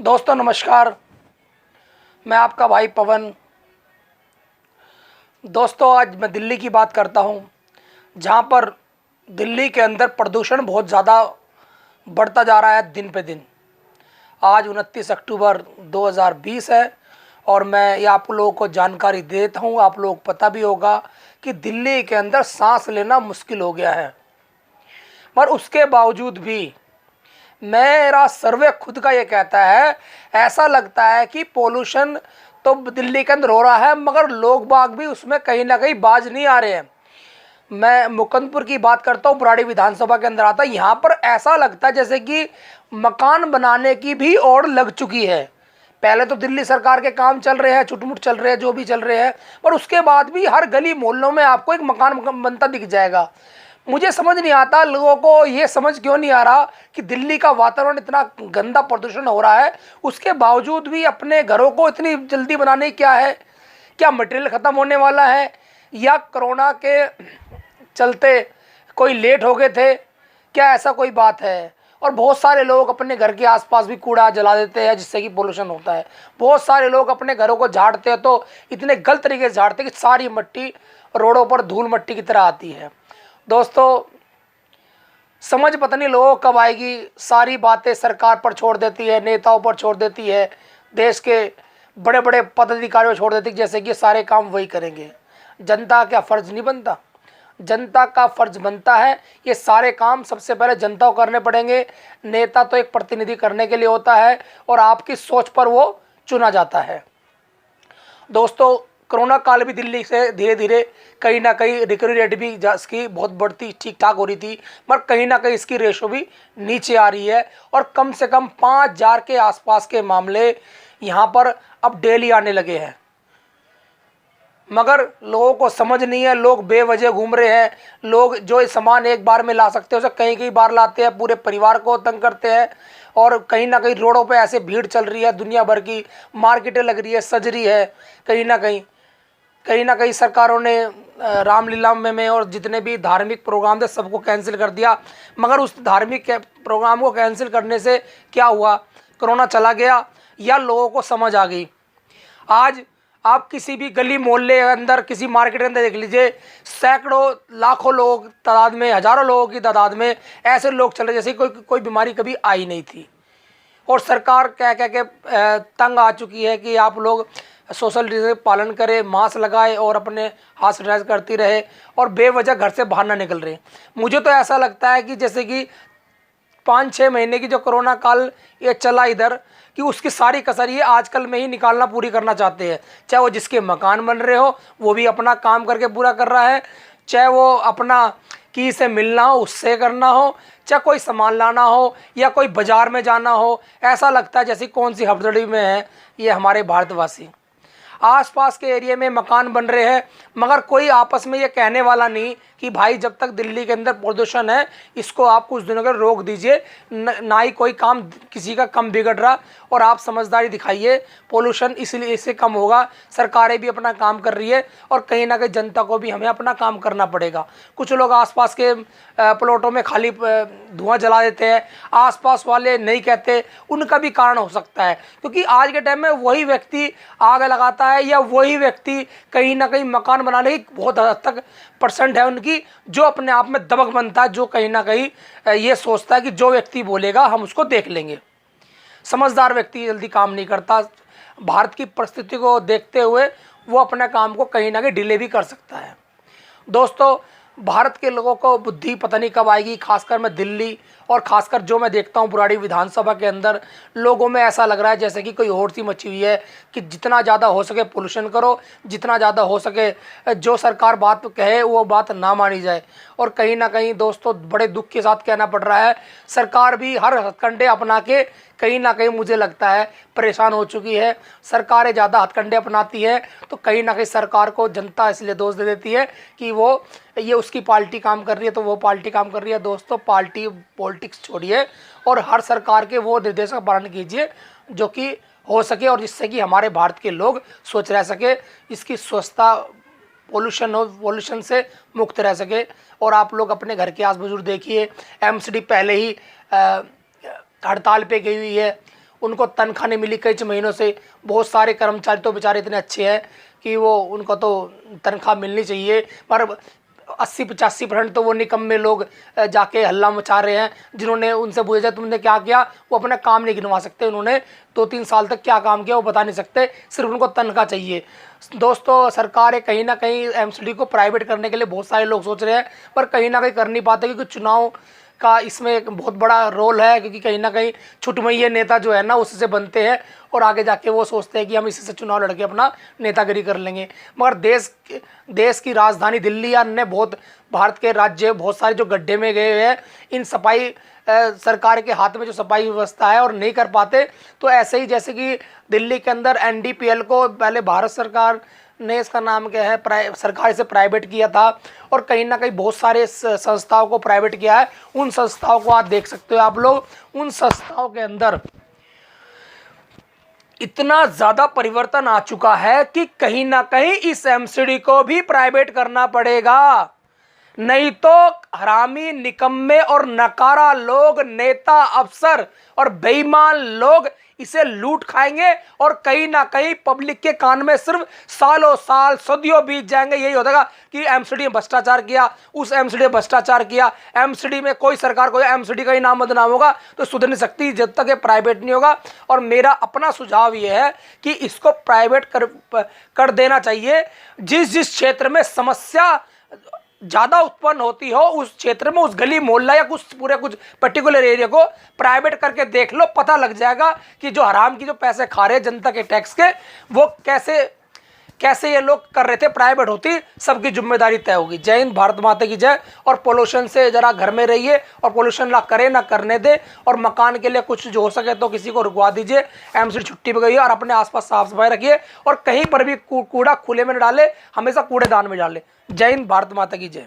दोस्तों नमस्कार, मैं आपका भाई पवन। दोस्तों आज मैं दिल्ली की बात करता हूं, जहां पर दिल्ली के अंदर प्रदूषण बहुत ज़्यादा बढ़ता जा रहा है दिन पे दिन। आज 29 अक्टूबर 2020 है और मैं ये आप लोगों को जानकारी देता हूं। आप लोग पता भी होगा कि दिल्ली के अंदर सांस लेना मुश्किल हो गया है, पर उसके बावजूद भी मेरा सर्वे खुद का ये कहता है, ऐसा लगता है कि पोल्यूशन तो दिल्ली के अंदर हो रहा है मगर लोग बाग भी उसमें कहीं ना कहीं बाज नहीं आ रहे हैं। मैं मुकंदपुर की बात करता हूँ, बुराड़ी विधानसभा के अंदर आता है। यहाँ पर ऐसा लगता है जैसे कि मकान बनाने की भी ओर लग चुकी है। पहले तो दिल्ली सरकार के काम चल रहे हैं, छुटमुट चल रहे हैं, जो भी चल रहे हैं, पर उसके बाद भी हर गली मोहल्लों में आपको एक मकान बनता दिख जाएगा। मुझे समझ नहीं आता, लोगों को ये समझ क्यों नहीं आ रहा कि दिल्ली का वातावरण इतना गंदा प्रदूषण हो रहा है, उसके बावजूद भी अपने घरों को इतनी जल्दी बनाने क्या है? क्या मटेरियल ख़त्म होने वाला है, या कोरोना के चलते कोई लेट हो गए थे? क्या ऐसा कोई बात है? और बहुत सारे लोग अपने घर के आसपास भी कूड़ा जला देते हैं, जिससे कि पोल्यूशन होता है। बहुत सारे लोग अपने घरों को झाड़ते हैं तो इतने गलत तरीके से झाड़ते हैं कि सारी मिट्टी रोडों पर धूल मिट्टी की तरह आती है। दोस्तों समझ पता नहीं लोगों कब आएगी। सारी बातें सरकार पर छोड़ देती है, नेताओं पर छोड़ देती है, देश के बड़े बड़े पदाधिकारियों पर छोड़ देती है, जैसे कि सारे काम वही करेंगे। जनता का फ़र्ज़ नहीं बनता? जनता का फ़र्ज़ बनता है। ये सारे काम सबसे पहले जनता को करने पड़ेंगे। नेता तो एक प्रतिनिधि करने के लिए होता है और आपकी सोच पर वो चुना जाता है। दोस्तों कोरोना काल भी दिल्ली से धीरे धीरे कहीं ना कहीं रिकवरी रेट भी इसकी बहुत बढ़ती ठीक ठाक हो रही थी, पर कहीं ना कहीं इसकी रेशो भी नीचे आ रही है और कम से कम 5,000 के आसपास के मामले यहाँ पर अब डेली आने लगे हैं। मगर लोगों को समझ नहीं है, लोग बेवजह घूम रहे हैं। लोग जो सामान एक बार में ला सकते हैं उसे कई कई बार लाते हैं, पूरे परिवार को तंग करते हैं। और कहीं ना कहीं रोडों पे ऐसे भीड़ चल रही है, दुनिया भर की मार्केटें लग रही है, सज रही है। कहीं ना कहीं सरकारों ने रामलीला में और जितने भी धार्मिक प्रोग्राम थे सबको कैंसिल कर दिया। मगर उस धार्मिक प्रोग्राम को कैंसिल करने से क्या हुआ? कोरोना चला गया या लोगों को समझ आ गई? आज आप किसी भी गली मोहल्ले अंदर, किसी मार्केट के अंदर देख लीजिए, सैकड़ों लाखों लोग तादाद में, हज़ारों लोगों की तादाद में ऐसे लोग चल रहे जैसे कोई बीमारी कभी आई नहीं थी। और सरकार कह कह के तंग आ चुकी है कि आप लोग सोशल डिस्टेंस पालन करें, मास्क लगाए और अपने हाथ सैनिटाइज करती रहे और बेवजह घर से बाहर ना निकल रहे। मुझे तो ऐसा लगता है कि जैसे कि 5-6 महीने की जो कोरोना काल ये चला इधर, कि उसकी सारी कसर ये आजकल में ही निकालना पूरी करना चाहते हैं। चाहे वो जिसके मकान बन रहे हो वो भी अपना काम करके पूरा कर रहा है, चाहे वो अपना किसी से मिलना हो उससे करना हो, चाहे कोई सामान लाना हो या कोई बाज़ार में जाना हो। ऐसा लगता है जैसे कौन सी हड़बड़ी में है ये हमारे भारतवासी। आसपास के एरिया में मकान बन रहे हैं मगर कोई आपस में ये कहने वाला नहीं कि भाई जब तक दिल्ली के अंदर प्रदूषण है इसको आप कुछ दिनों के रोक दीजिए, ना ही कोई काम किसी का कम बिगड़ रहा। और आप समझदारी दिखाइए, पोल्यूशन इसलिए इससे कम होगा। सरकारें भी अपना काम कर रही है और कहीं ना कहीं जनता को भी हमें अपना काम करना पड़ेगा। कुछ लोग आसपास के प्लॉटों में खाली धुआं जला देते हैं, आसपास वाले नहीं कहते, उनका भी कारण हो सकता है क्योंकि आज के टाइम में वही व्यक्ति आग लगाता है या वही व्यक्ति कहीं ना कहीं मकान बनाने की बहुत हद तक परसेंट है उनकी, जो अपने आप में दबंग बनता है, जो कहीं ना कहीं ये सोचता है कि जो व्यक्ति बोलेगा हम उसको देख लेंगे। समझदार व्यक्ति जल्दी काम नहीं करता। भारत की परिस्थिति को देखते हुए वो अपने काम को कहीं ना कहीं डिले भी कर सकता है। दोस्तों भारत के लोगों को बुद्धि पता नहीं कब आएगी, खासकर मैं दिल्ली और खासकर जो मैं देखता हूँ बुराड़ी विधानसभा के अंदर, लोगों में ऐसा लग रहा है जैसे कि कोई होड़ सी मची हुई है कि जितना ज़्यादा हो सके पोल्यूशन करो, जितना ज़्यादा हो सके जो सरकार बात कहे वो बात ना मानी जाए। और कहीं ना कहीं दोस्तों बड़े दुख के साथ कहना पड़ रहा है, सरकार भी हर हथकंडे अपना के कहीं ना कहीं मुझे लगता है परेशान हो चुकी है। सरकारें ज़्यादा हथकंडे अपनाती है तो कहीं ना कहीं सरकार को जनता इसलिए दोष दे देती है कि वो ये उसकी पार्टी काम कर रही है तो वो पार्टी काम कर रही है। दोस्तों पार्टी पॉलिटिक्स छोड़िए और हर सरकार के वो निर्देशों का पालन कीजिए जो कि हो सके और जिससे कि हमारे भारत के लोग स्वच्छ रह सके, इसकी स्वच्छता पोल्यूशन से मुक्त रह सके। और आप लोग अपने घर के आस बुजुर्ग देखिए, एमसीडी पहले ही हड़ताल पे गई हुई है, उनको तनख्वाह नहीं मिली कई महीनों से। बहुत सारे कर्मचारी तो बेचारे इतने अच्छे हैं कि वो उनको तो तनख्वाह मिलनी चाहिए, पर 80-85% तो वो निकम्मे लोग जाके हल्ला मचा रहे हैं। जिन्होंने उनसे पूछा जाए तुमने क्या किया, वो अपना काम नहीं गिनवा सकते। उन्होंने 2-3 साल तक क्या काम किया वो बता नहीं सकते, सिर्फ उनको तनख्वाह चाहिए। दोस्तों, सरकार है कहीं ना कहीं एमसीडी को प्राइवेट करने के लिए बहुत सारे लोग सोच रहे हैं, पर कहीं ना कहीं कर नहीं पाते, क्योंकि चुनाव का इसमें एक बहुत बड़ा रोल है। क्योंकि कहीं ना कहीं छुटमैये नेता जो है ना उससे बनते हैं, और आगे जाके वो सोचते हैं कि हम इसी से चुनाव लड़के अपना नेतागिरी कर लेंगे। मगर देश की राजधानी दिल्ली या अन्य बहुत भारत के राज्य बहुत सारे जो गड्ढे में गए हुए हैं, इन सफाई सरकार के हाथ में जो सफाई व्यवस्था है और नहीं कर पाते। तो ऐसे ही जैसे कि दिल्ली के अंदर एनडीपीएल को पहले भारत सरकार ने, इसका नाम क्या है, सरकार से प्राइवेट किया था, और कहीं ना कहीं बहुत सारे संस्थाओं को प्राइवेट किया है। उन संस्थाओं को आप देख सकते हो, आप लोग उन संस्थाओं के अंदर इतना ज़्यादा परिवर्तन आ चुका है कि कहीं ना कहीं इस एमसीडी को भी प्राइवेट करना पड़ेगा, नहीं तो हरामी, निकम्मे और नकारा लोग, नेता, अफसर और बेईमान लोग इसे लूट खाएंगे, और कहीं ना कहीं पब्लिक के कान में सिर्फ सालों साल, सदियों बीत जाएंगे। यही होगा कि एमसीडी में भ्रष्टाचार किया, उस एमसीडी में भ्रष्टाचार किया। एमसीडी में कोई सरकार को एमसीडी का ही नाम बदनाम होगा तो सुधर नहीं सकती जब तक ये प्राइवेट नहीं होगा। और मेरा अपना सुझाव ये है कि इसको प्राइवेट कर देना चाहिए। जिस जिस क्षेत्र में समस्या ज़्यादा उत्पन्न होती हो उस क्षेत्र में, उस गली मोहल्ला या कुछ पर्टिकुलर एरिया को प्राइवेट करके देख लो, पता लग जाएगा कि जो हराम की जो पैसे खा रहे हैं जनता के टैक्स के, वो कैसे ये लोग कर रहे थे। प्राइवेट होती सबकी जिम्मेदारी तय होगी। जय हिंद, भारत माता की जय। और पोल्यूशन से जरा घर में रहिए, और पोल्यूशन ना करे ना करने दे, और मकान के लिए कुछ जो हो सके तो किसी को रुकवा दीजिए। एमसीडी छुट्टी पे गई है, और अपने आसपास साफ सफाई रखिए, और कहीं पर भी कूड़ा खुले में न डाले, हमेशा कूड़ेदान में डाले। जय हिंद, भारत माता की जय।